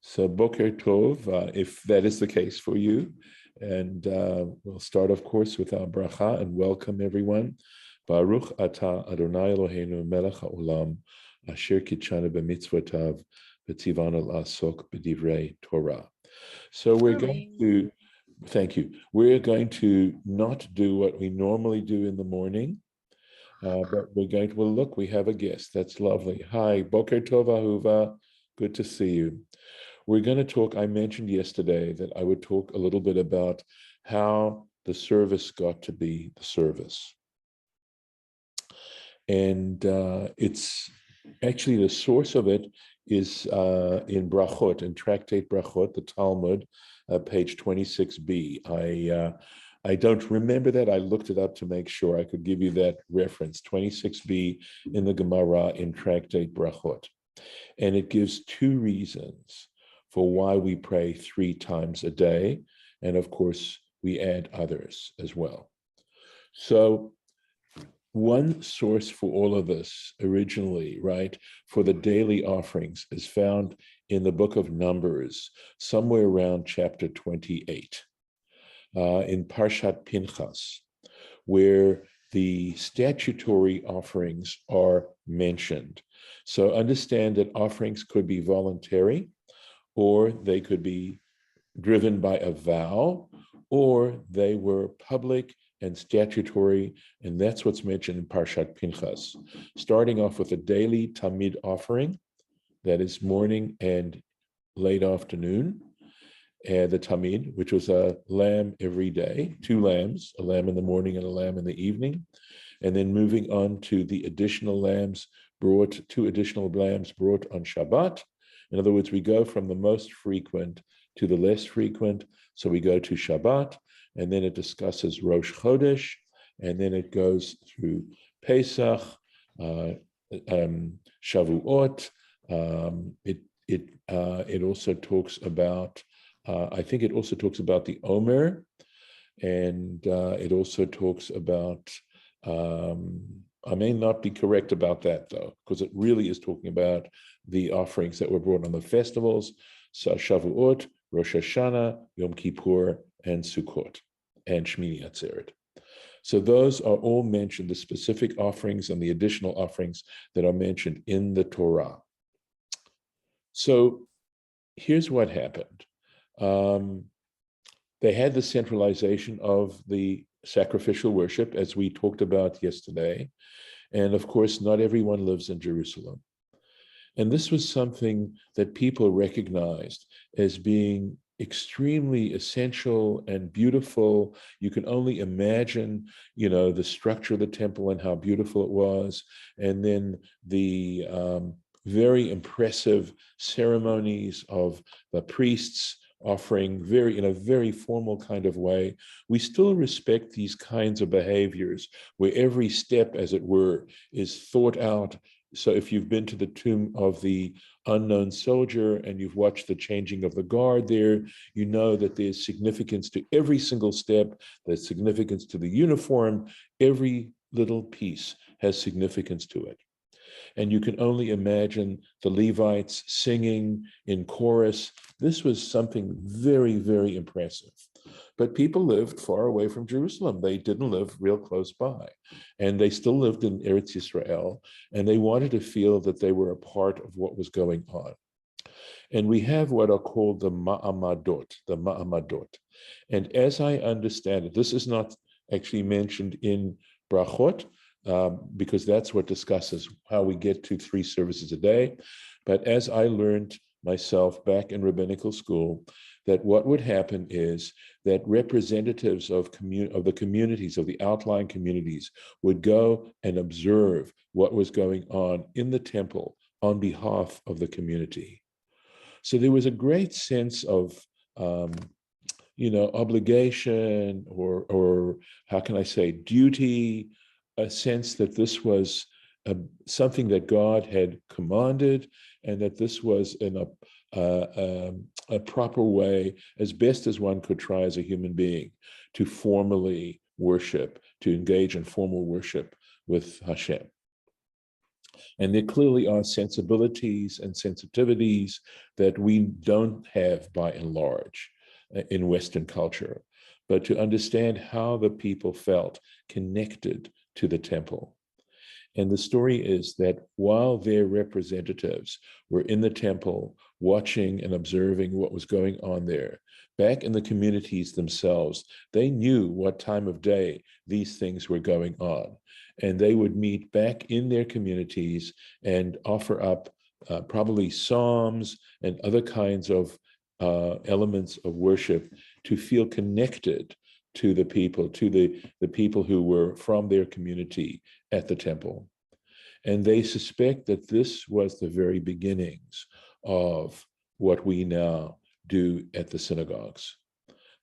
So Boker Tov, if that is the case for you. And we'll start, of course, with our bracha and welcome everyone. Baruch atah Adonai Eloheinu melech haolam asher kitshanu b'mitzvotav v'tzivanu la'asok b'divrei Torah. So we're going to, thank you, we're going to not do what we normally do in the morning, but we're going to, well, look, we have a guest. That's lovely. Hi, Boker Tov Ahuva. Good to see you. We're going to talk, I mentioned yesterday that I would talk a little bit about how the service got to be the service. And it's actually the source of it is in Brachot, in Tractate Brachot, the Talmud, page 26b. I don't remember that. I looked it up to make sure I could give you that reference, 26b in the Gemara in Tractate Brachot. And it gives two reasons for why we pray 3 times a day. And of course, we add others as well. So one source for all of this originally, right, for the daily offerings is found in the book of Numbers, somewhere around chapter 28, in Parshat Pinchas, where the statutory offerings are mentioned. So understand that offerings could be voluntary, or they could be driven by a vow, or they were public and statutory, and that's what's mentioned in Parshat Pinchas. Starting off with a daily Tamid offering, that is morning and late afternoon, and the Tamid, which was a lamb every day, 2 lambs, a lamb in the morning and a lamb in the evening, and then moving on to the additional lambs brought, 2 additional lambs brought on Shabbat. In other words, we go from the most frequent to the less frequent. So we go to Shabbat, and then it discusses Rosh Chodesh, and then it goes through Pesach, Shavuot. It also talks about, I think it also talks about the Omer, and it also talks about, I may not be correct about that though, because it really is talking about the offerings that were brought on the festivals, so Shavuot, Rosh Hashanah, Yom Kippur, and Sukkot, and Shmini Atzeret. So those are all mentioned, the specific offerings and the additional offerings that are mentioned in the Torah. So here's what happened. They had the centralization of the sacrificial worship, as we talked about yesterday. And of course, not everyone lives in Jerusalem. And this was something that people recognized as being extremely essential and beautiful. You can only imagine, the structure of the temple and how beautiful it was. And then the very impressive ceremonies of the priests offering in a very formal kind of way. We still respect these kinds of behaviors where every step, as it were, is thought out. So if you've been to the tomb of the unknown soldier and you've watched the changing of the guard there, you know that there's significance to every single step, there's significance to the uniform, every little piece has significance to it. And you can only imagine the Levites singing in chorus. This was something very, very impressive. But people lived far away from Jerusalem. They didn't live real close by. And they still lived in Eretz Yisrael, and they wanted to feel that they were a part of what was going on. And we have what are called the ma'amadot. And as I understand it, this is not actually mentioned in Brachot, because that's what discusses how we get to 3 services a day. But as I learned myself back in rabbinical school, that what would happen is that representatives of the communities, of the outlying communities, would go and observe what was going on in the temple on behalf of the community. So there was a great sense of obligation, or how can I say, duty, a sense that this was something that God had commanded, and that this was in a proper way, as best as one could try as a human being, to formally worship, to engage in formal worship with Hashem. And there clearly are sensibilities and sensitivities that we don't have by and large in Western culture. But to understand how the people felt connected to the temple. And the story is that while their representatives were in the temple watching and observing what was going on there, back in the communities themselves, they knew what time of day these things were going on. And they would meet back in their communities and offer up probably psalms and other kinds of elements of worship to feel connected to the people, to the people who were from their community at the temple. And they suspect that this was the very beginnings of what we now do at the synagogues.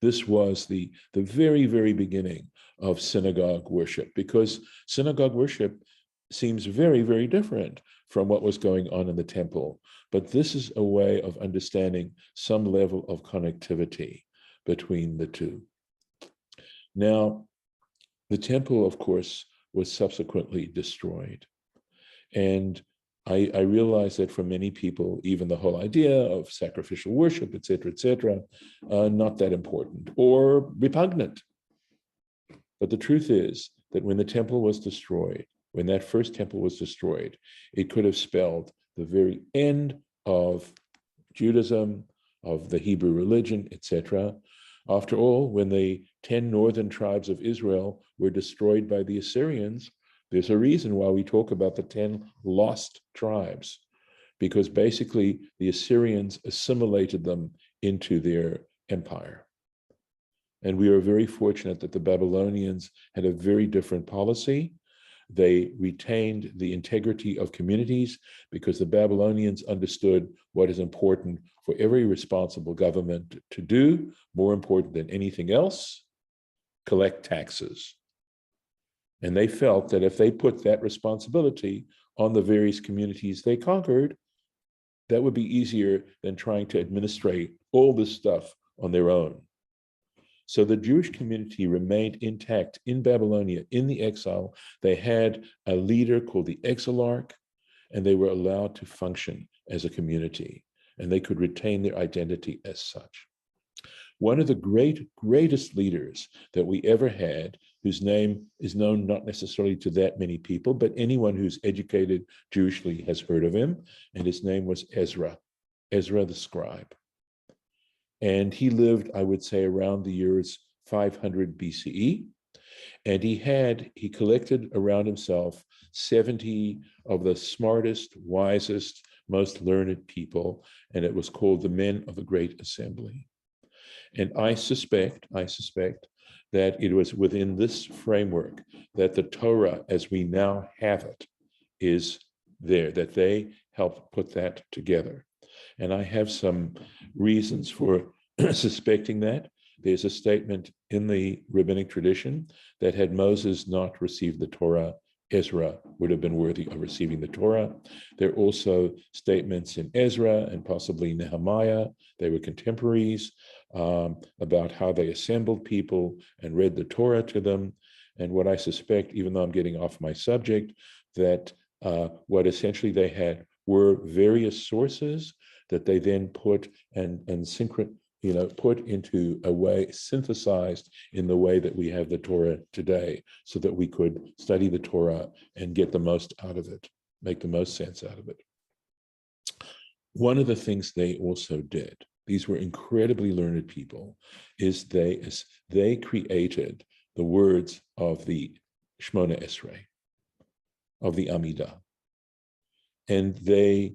This was the very, very beginning of synagogue worship, because synagogue worship seems very, very different from what was going on in the temple. But this is a way of understanding some level of connectivity between the two. Now, the temple, of course, was subsequently destroyed. And I realize that for many people, even the whole idea of sacrificial worship, et cetera, not that important or repugnant. But the truth is that when the temple was destroyed, when that first temple was destroyed, it could have spelled the very end of Judaism, of the Hebrew religion, etc. After all, when the 10 northern tribes of Israel were destroyed by the Assyrians, there's a reason why we talk about the 10 lost tribes, because basically the Assyrians assimilated them into their empire. And we are very fortunate that the Babylonians had a very different policy. They retained the integrity of communities because the Babylonians understood what is important for every responsible government to do, more important than anything else, collect taxes. And they felt that if they put that responsibility on the various communities they conquered, that would be easier than trying to administrate all this stuff on their own. So the Jewish community remained intact in Babylonia, in the exile. They had a leader called the exilarch, and they were allowed to function as a community, and they could retain their identity as such. One of the greatest leaders that we ever had, whose name is known not necessarily to that many people, but anyone who's educated Jewishly has heard of him, and his name was Ezra the scribe. And he lived, I would say, around the years 500 BCE. And he collected around himself 70 of the smartest, wisest, most learned people, and it was called the Men of the Great Assembly. And I suspect that it was within this framework that the Torah, as we now have it, is there, that they helped put that together. And I have some reasons for suspecting that. There's a statement in the rabbinic tradition that had Moses not received the Torah, Ezra would have been worthy of receiving the Torah. There are also statements in Ezra and possibly Nehemiah, they were contemporaries, about how they assembled people and read the Torah to them. And what I suspect, even though I'm getting off my subject, that what essentially they had were various sources that they then put put into a way, synthesized in the way that we have the Torah today, so that we could study the Torah and get the most out of it, make the most sense out of it. One of the things they also did, these were incredibly learned people, is they created the words of the Shmona Esrei, of the Amidah. And they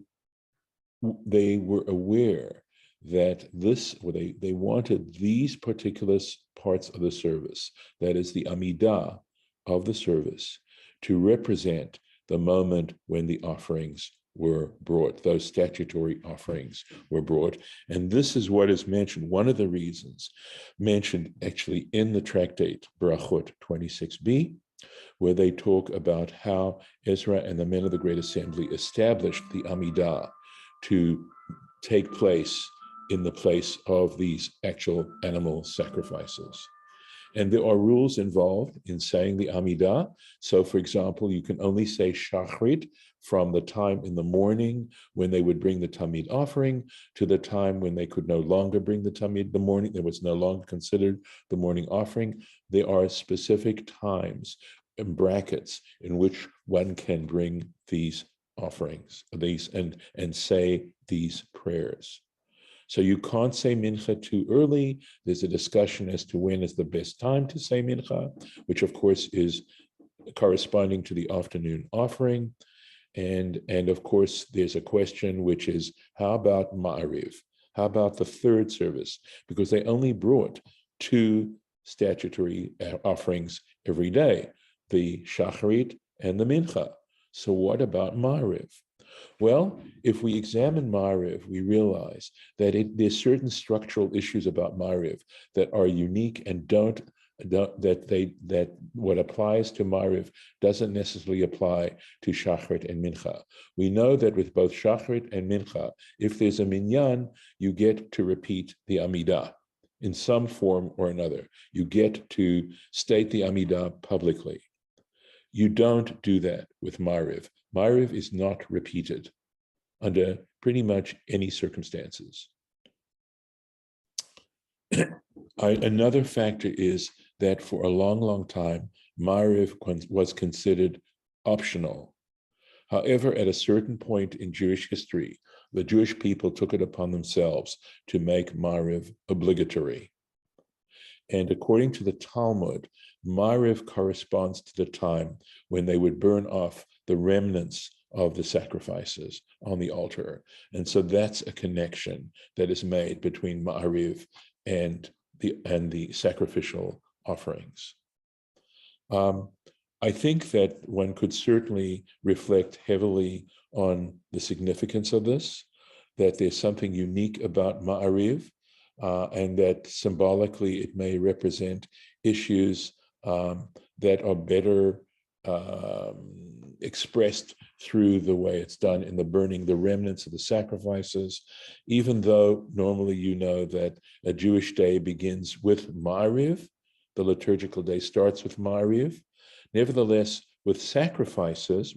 were aware that they wanted these particular parts of the service, that is the Amidah of the service, to represent the moment when the offerings were brought, those statutory offerings were brought. And this is what is mentioned, one of the reasons mentioned actually in the tractate Berachot 26b, where they talk about how Ezra and the men of the Great Assembly established the Amidah to take place in the place of these actual animal sacrifices. And there are rules involved in saying the Amidah. So, for example, you can only say Shachrit from the time in the morning when they would bring the Tamid offering to the time when they could no longer bring the Tamid, the morning, it was no longer considered the morning offering. There are specific times and brackets in which one can bring these offerings, and say these prayers. So you can't say mincha too early. There's a discussion as to when is the best time to say mincha, which of course is corresponding to the afternoon offering. And of course, there's a question which is, how about Ma'ariv? How about the third service? Because they only brought 2 statutory offerings every day, the Shacharit and the Mincha. So what about Ma'ariv? Well, if we examine Ma'ariv, we realize that there's certain structural issues about Ma'ariv that are unique and that what applies to Ma'ariv doesn't necessarily apply to Shachrit and Mincha. We know that with both Shachrit and Mincha, if there's a minyan, you get to repeat the Amidah in some form or another. You get to state the Amidah publicly. You don't do that with Ma'ariv. Ma'ariv is not repeated under pretty much any circumstances. Another factor is that for a long, long time, Ma'ariv was considered optional. However, at a certain point in Jewish history, the Jewish people took it upon themselves to make Ma'ariv obligatory. And according to the Talmud, Ma'ariv corresponds to the time when they would burn off the remnants of the sacrifices on the altar. And so that's a connection that is made between Ma'ariv and the sacrificial offerings. I think that one could certainly reflect heavily on the significance of this, that there's something unique about Ma'ariv, and that symbolically it may represent issues that are better expressed through the way it's done in the burning the remnants of the sacrifices, even though normally you know that a Jewish day begins with Ma'ariv, the liturgical day starts with Ma'ariv. Nevertheless, with sacrifices,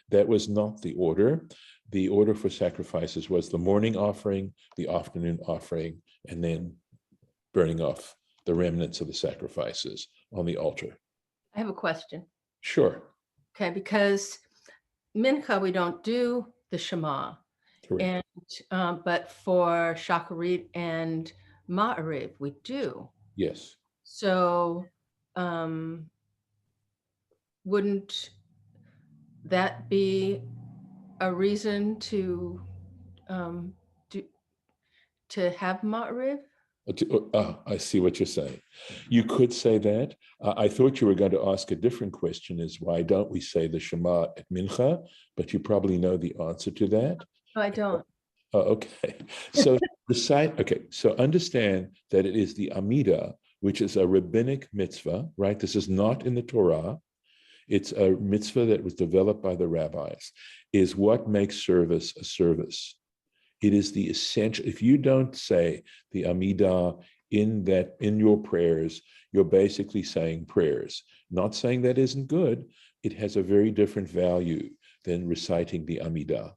that was not the order. The order for sacrifices was the morning offering, the afternoon offering, and then burning off the remnants of the sacrifices on the altar. I have a question. Sure. Okay, because Mincha, we don't do the Shema. Correct. And but for Shacharit and Ma'ariv, we do. Yes. So wouldn't that be a reason to have Ma'ariv? I see what you're saying. You could say that. I thought you were going to ask a different question, is why don't we say the Shema at Mincha? But you probably know the answer to that. No, I don't. Okay. So so understand that it is the Amidah, which is a rabbinic mitzvah, right? This is not in the Torah. It's a mitzvah that was developed by the rabbis, is what makes service a service. It is the essential. If you don't say the Amidah in your prayers, you're basically saying prayers. Not saying that isn't good. It has a very different value than reciting the Amidah,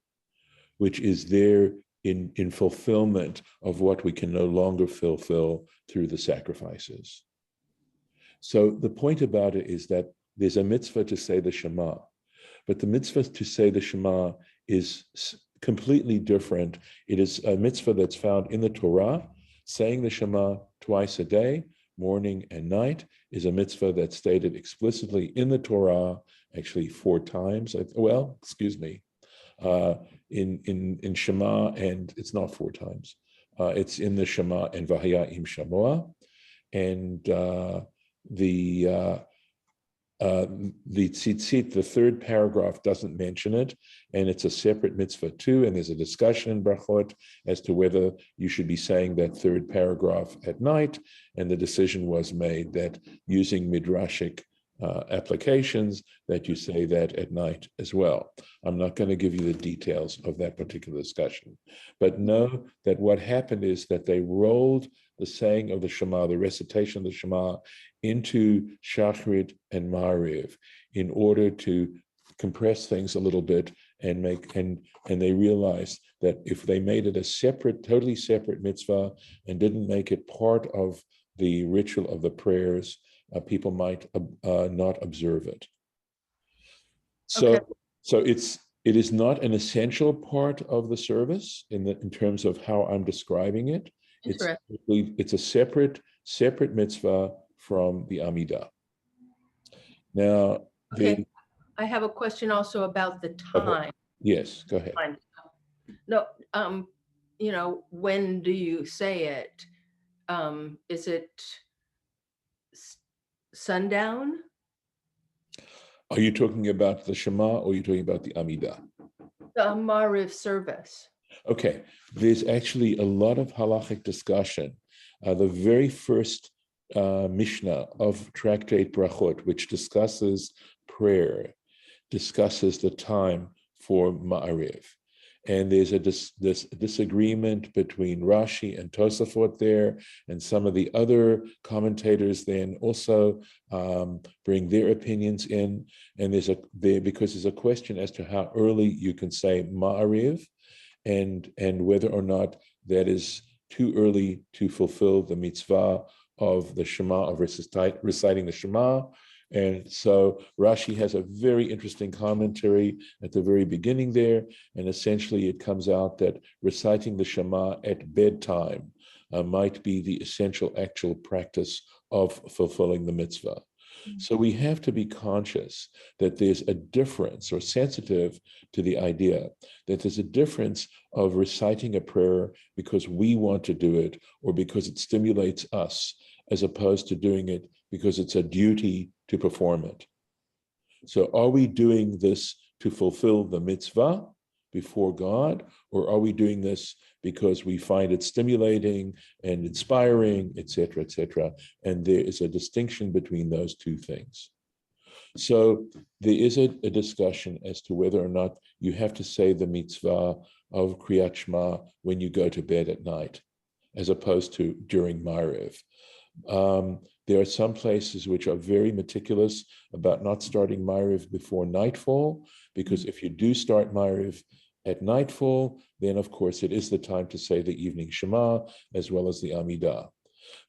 which is there in fulfillment of what we can no longer fulfill through the sacrifices. So the point about it is that there's a mitzvah to say the Shema, but the mitzvah to say the Shema is completely different. It is a mitzvah that's found in the Torah. Saying the Shema twice a day, morning and night, is a mitzvah that's stated explicitly in the Torah, actually 4 times. In Shema, and it's not 4 times. It's in the Shema and Vahaya im Shamoah, and the tzitzit, the 3rd paragraph, doesn't mention it, and it's a separate mitzvah too, and there's a discussion in Brachot as to whether you should be saying that 3rd paragraph at night, and the decision was made that using midrashic applications that you say that at night as well. I'm not going to give you the details of that particular discussion, but know that what happened is that they rolled the saying of the Shema, the recitation of the Shema, into Shacharit and Ma'ariv in order to compress things a little bit and they realized that if they made it a separate, totally separate mitzvah and didn't make it part of the ritual of the prayers, people might not observe it. Okay. So it is not an essential part of the service in terms of how I'm describing it. It's a separate mitzvah from the Amidah. Now, okay. I have a question also about the time. Yes, go ahead. No, when do you say it? Is it sundown? Are you talking about the Shema or are you talking about the Amidah? The Ma'ariv service. Okay, there's actually a lot of halachic discussion. The very first Mishnah of Tractate Brachot, which discusses prayer, discusses the time for Ma'ariv. And there's this disagreement between Rashi and Tosafot there, and some of the other commentators then also bring their opinions in. And because there's a question as to how early you can say Ma'ariv, and whether or not that is too early to fulfill the mitzvah of the Shema, of reciting the Shema. And so Rashi has a very interesting commentary at the very beginning there, and essentially it comes out that reciting the Shema at bedtime might be the essential actual practice of fulfilling the mitzvah. So we have to be conscious that there's a difference, or sensitive to the idea that there's a difference of reciting a prayer because we want to do it or because it stimulates us, as opposed to doing it because it's a duty to perform it. So are we doing this to fulfill the mitzvah before God, or are we doing this because we find it stimulating and inspiring, etc., etc.? And there is a distinction between those two things. So there is a discussion as to whether or not you have to say the mitzvah of Kriyat Shema when you go to bed at night, as opposed to during Ma'ariv. There are some places which are very meticulous about not starting Ma'ariv before nightfall, because if you do start Ma'ariv at nightfall, then of course it is the time to say the evening Shema as well as the Amidah.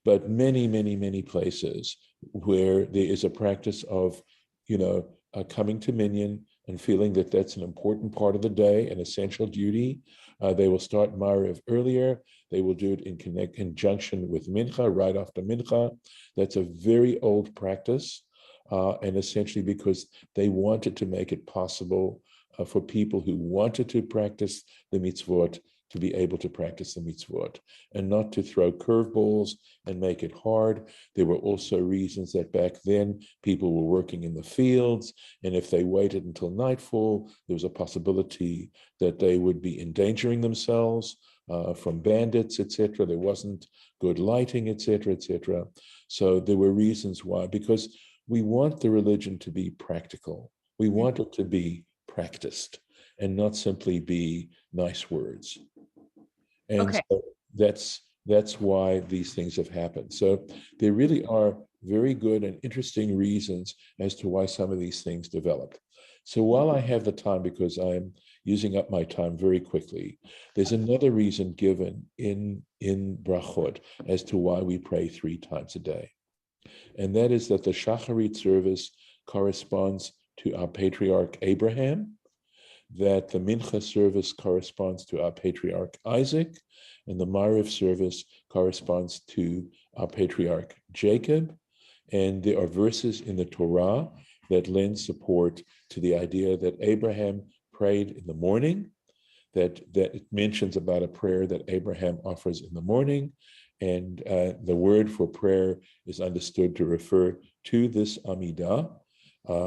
But many, many, many places where there is a practice of, coming to minyan and feeling that that's an important part of the day, an essential duty, they will start Ma'ariv earlier. They will do it in conjunction with Mincha, right after Mincha. That's a very old practice, and essentially because they wanted to make it possible for people who wanted to practice the mitzvot to be able to practice the mitzvot, and not to throw curveballs and make it hard. There were also reasons that back then people were working in the fields, and if they waited until nightfall, there was a possibility that they would be endangering themselves from bandits, etc. There wasn't good lighting, etc., etc. So there were reasons why, because we want the religion to be practical. We want it to be practiced and not simply be nice words. And so that's why these things have happened. So there really are very good and interesting reasons as to why some of these things developed. So while I have the time, because I'm using up my time very quickly, there's another reason given in Brachot as to why we pray 3 times a day. And that is that the Shacharit service corresponds to our patriarch Abraham, that the Mincha service corresponds to our patriarch Isaac, and the Ma'ariv service corresponds to our patriarch Jacob. And there are verses in the Torah that lend support to the idea that Abraham prayed in the morning, that it mentions about a prayer that Abraham offers in the morning. And the word for prayer is understood to refer to this Amidah,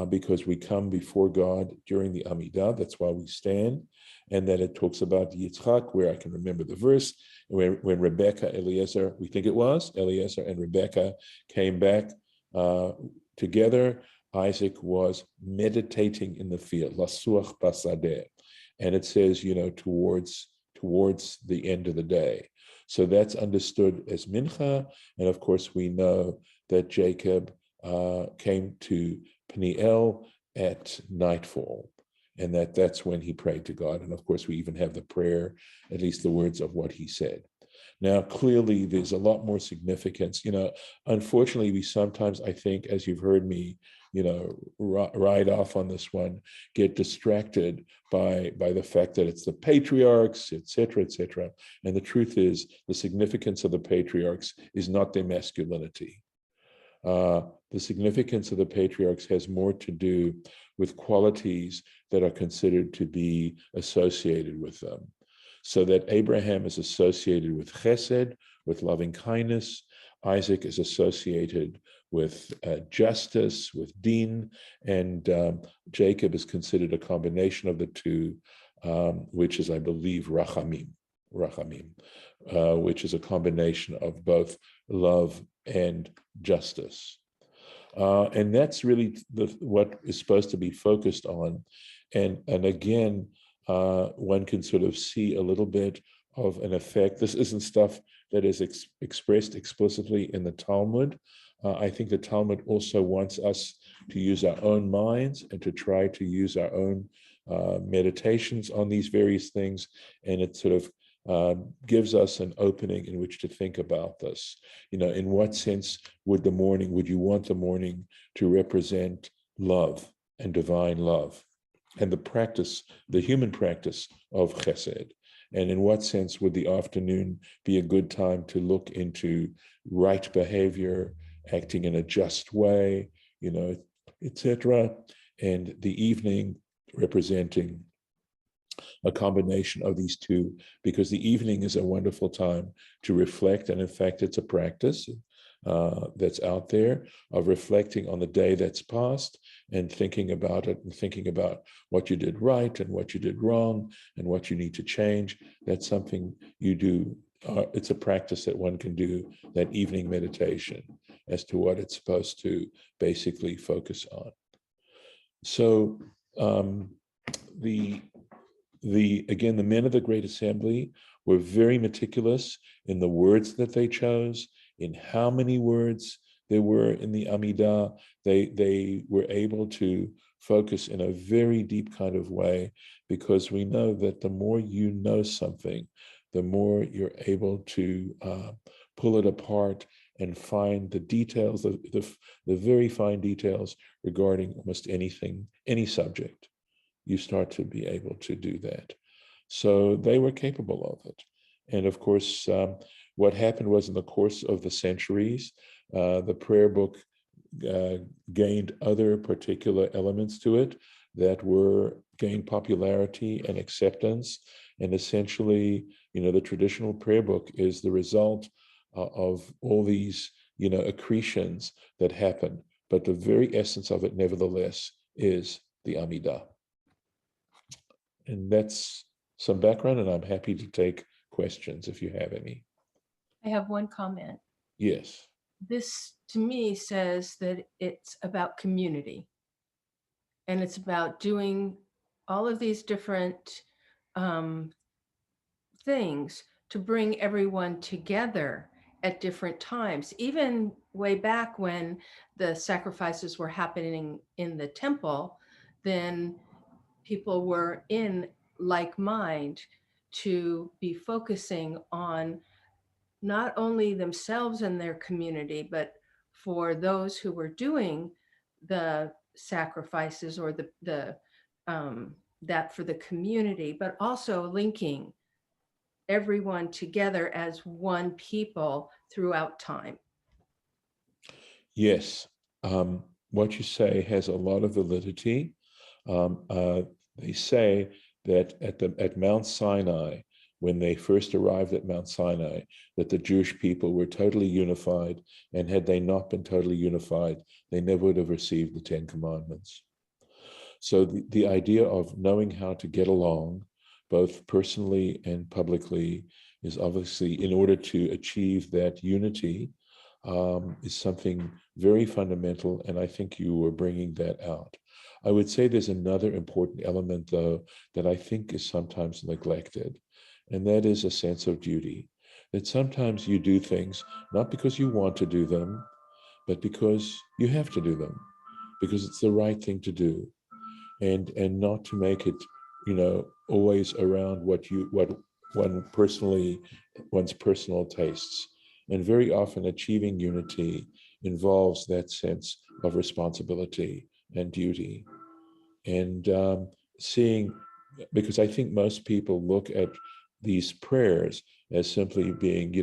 because we come before God during the Amidah. That's why we stand. And then it talks about Yitzchak, where I can remember the verse, when Rebecca, Eliezer, we think it was, Eliezer and Rebecca came back together Isaac was meditating in the field, lasuach basadeh, and it says, towards the end of the day. So that's understood as mincha, and of course we know that Jacob came to Peniel at nightfall, and that's when he prayed to God. And of course we even have the prayer, at least the words of what he said. Now, clearly, there's a lot more significance. Unfortunately, we sometimes, I think, as you've heard me, ride off on this one, get distracted by the fact that it's the patriarchs, et cetera. And the truth is, the significance of the patriarchs is not their masculinity. The significance of the patriarchs has more to do with qualities that are considered to be associated with them. So that Abraham is associated with chesed, with loving kindness. Isaac is associated with justice, with din, and Jacob is considered a combination of the two, which is, I believe, rachamim, which is a combination of both love and justice. And that's really what is supposed to be focused on. And again, one can sort of see a little bit of an effect. This isn't stuff that is expressed explicitly in the Talmud. I think the Talmud also wants us to use our own minds and to try to use our own meditations on these various things. And it sort of gives us an opening in which to think about this. In what sense would you want the morning to represent love and divine love and the human practice of chesed? And in what sense would the afternoon be a good time to look into right behavior, acting in a just way, etc. And the evening representing a combination of these two, because the evening is a wonderful time to reflect. And in fact, it's a practice that's out there of reflecting on the day that's passed and thinking about it and thinking about what you did right and what you did wrong and what you need to change. That's something you do. It's a practice that one can do, that evening meditation, as to what it's supposed to basically focus on. So the men of the Great Assembly were very meticulous in the words that they chose, in how many words there were in the Amidah. They were able to focus in a very deep kind of way, because we know that the more you know something, the more you're able to pull it apart and find the details, the very fine details regarding almost anything, any subject. You start to be able to do that. So they were capable of it. And of course, what happened was, in the course of the centuries, the prayer book gained other particular elements to it that gained popularity and acceptance. And essentially, the traditional prayer book is the result of all these, accretions that happen. But the very essence of it, nevertheless, is the Amidah. And that's some background, and I'm happy to take questions if you have any. I have one comment. Yes. This, to me, says that it's about community. And it's about doing all of these different things to bring everyone together at different times. Even way back when the sacrifices were happening in the temple, then people were in like mind to be focusing on not only themselves and their community, but for those who were doing the sacrifices or that for the community, but also linking everyone together as one people throughout time. Yes. What you say has a lot of validity. They say that at Mount Sinai, when they first arrived at Mount Sinai, that the Jewish people were totally unified, and had they not been totally unified, they never would have received the Ten Commandments. So the idea of knowing how to get along, both personally and publicly, is obviously, in order to achieve that unity, is something very fundamental, and I think you were bringing that out. I would say there's another important element, though, that I think is sometimes neglected, and that is a sense of duty. That sometimes you do things not because you want to do them, but because you have to do them, because it's the right thing to do, and not to make it, always around what one's personal tastes. And very often achieving unity involves that sense of responsibility and duty. And seeing, because I think most people look at these prayers as simply being,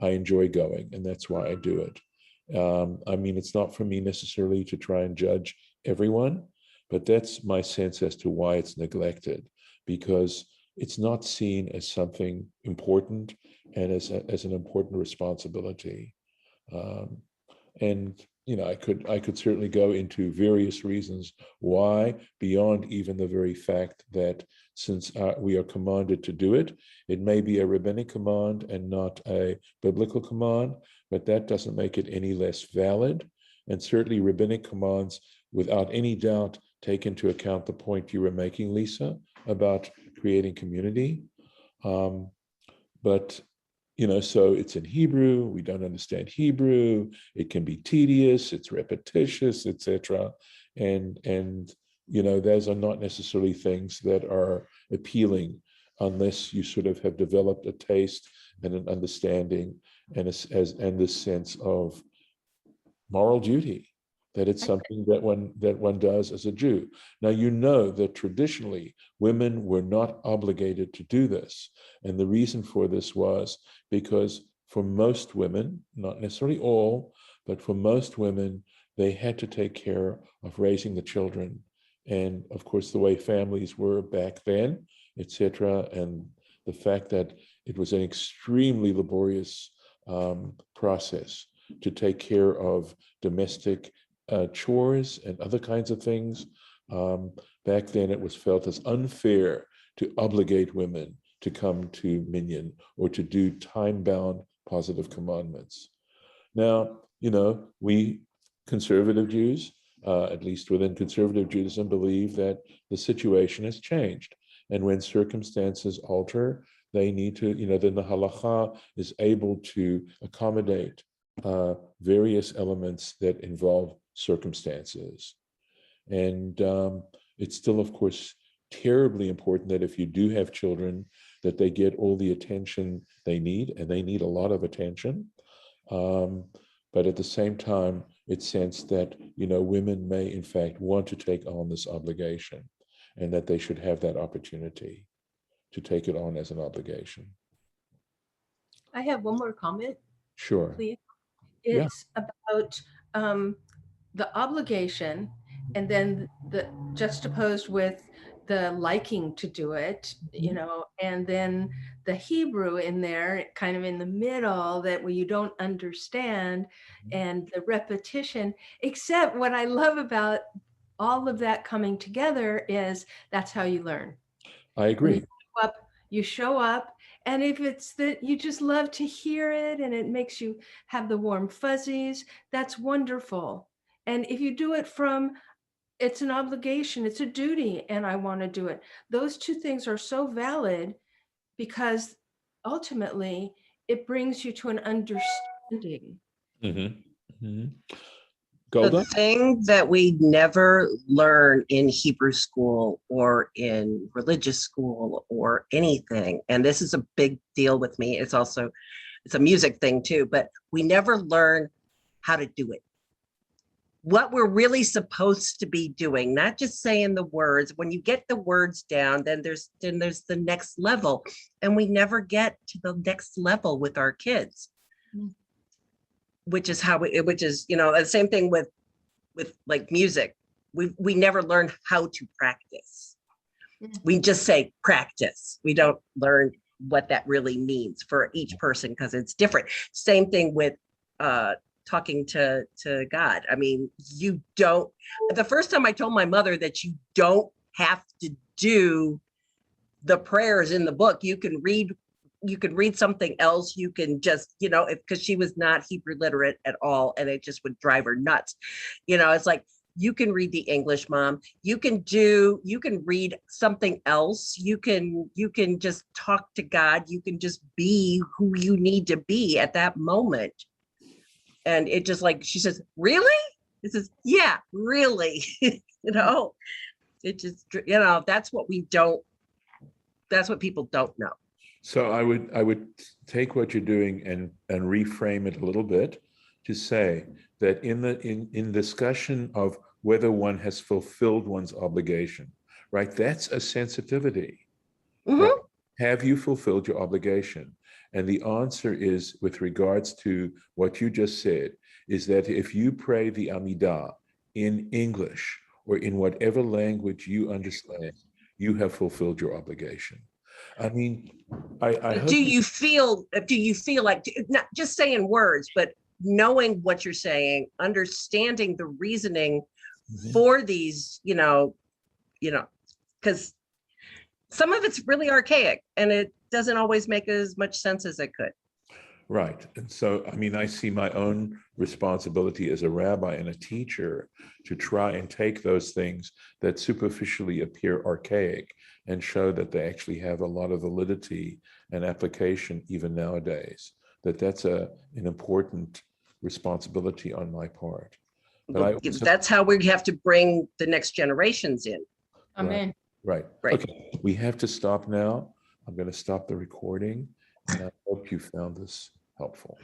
I enjoy going, and that's why I do it. I mean, it's not for me necessarily to try and judge everyone, but that's my sense as to why it's neglected, because it's not seen as something important and as an important responsibility. Um, and I could certainly go into various reasons why, beyond even the very fact that since we are commanded to do it, it may be a rabbinic command and not a biblical command, but that doesn't make it any less valid. And certainly rabbinic commands, without any doubt, take into account the point you were making, Lisa, about creating community. But so it's in Hebrew, we don't understand Hebrew, it can be tedious, it's repetitious, etc. And those are not necessarily things that are appealing unless you sort of have developed a taste and an understanding and this sense of moral duty, that it's something that one does as a Jew. Now, that traditionally women were not obligated to do this. And the reason for this was because for most women, not necessarily all, but for most women, they had to take care of raising the children. And of course, the way families were back then, etc., and the fact that it was an extremely laborious process to take care of domestic chores and other kinds of things. Back then, it was felt as unfair to obligate women to come to minyan or to do time-bound positive commandments. Now, we conservative Jews, at least within conservative Judaism, believe that the situation has changed. And when circumstances alter, they need to, then the halacha is able to accommodate various elements that involve circumstances. And it's still, of course, terribly important that if you do have children, that they get all the attention they need, and they need a lot of attention. But at the same time, it's sensed that, women may, in fact, want to take on this obligation, and that they should have that opportunity to take it on as an obligation. I have one more comment. Sure. Please. It's about the obligation, and then the juxtaposed with the liking to do it, and then the Hebrew in there, kind of in the middle, that where you don't understand, and the repetition. Except what I love about all of that coming together is that's how you learn. I agree. You show up, and if it's that you just love to hear it and it makes you have the warm fuzzies, that's wonderful. And if you do it from, it's an obligation, it's a duty, and I want to do it. Those two things are so valid, because ultimately it brings you to an understanding. Mm-hmm. Mm-hmm. The thing that we never learn in Hebrew school or in religious school or anything, and this is a big deal with me, it's a music thing too, but we never learn how to do it. What we're really supposed to be doing, not just saying the words. When you get the words down, then there's the next level, and we never get to the next level with our kids. Which is the same thing with like music. We never learn how to practice. We just say practice. We don't learn what that really means for each person, because it's different. Same thing with talking to God. I mean, the first time I told my mother that you don't have to do the prayers in the book, you can read you can read something else. You can just, because she was not Hebrew literate at all, and it just would drive her nuts. It's like, you can read the English, Mom. You can read something else. You can just talk to God. You can just be who you need to be at that moment. And it just, like, she says, really? It says, yeah, really. It just, that's what people don't know. So I would take what you're doing and reframe it a little bit to say that in discussion of whether one has fulfilled one's obligation, right? That's a sensitivity. Mm-hmm. Right? Have you fulfilled your obligation? And the answer is, with regards to what you just said, is that if you pray the Amidah in English or in whatever language you understand, you have fulfilled your obligation. I mean, I hope. Do you feel like, not just saying words, but knowing what you're saying, understanding the reasoning for these, because some of it's really archaic and it doesn't always make as much sense as it could. Right. And so, I mean, I see my own responsibility as a rabbi and a teacher to try and take those things that superficially appear archaic and show that they actually have a lot of validity and application even nowadays. That's an important responsibility on my part. But that's how we have to bring the next generations in. Amen. Right. Okay. We have to stop now. I'm going to stop the recording, and I hope you found this helpful.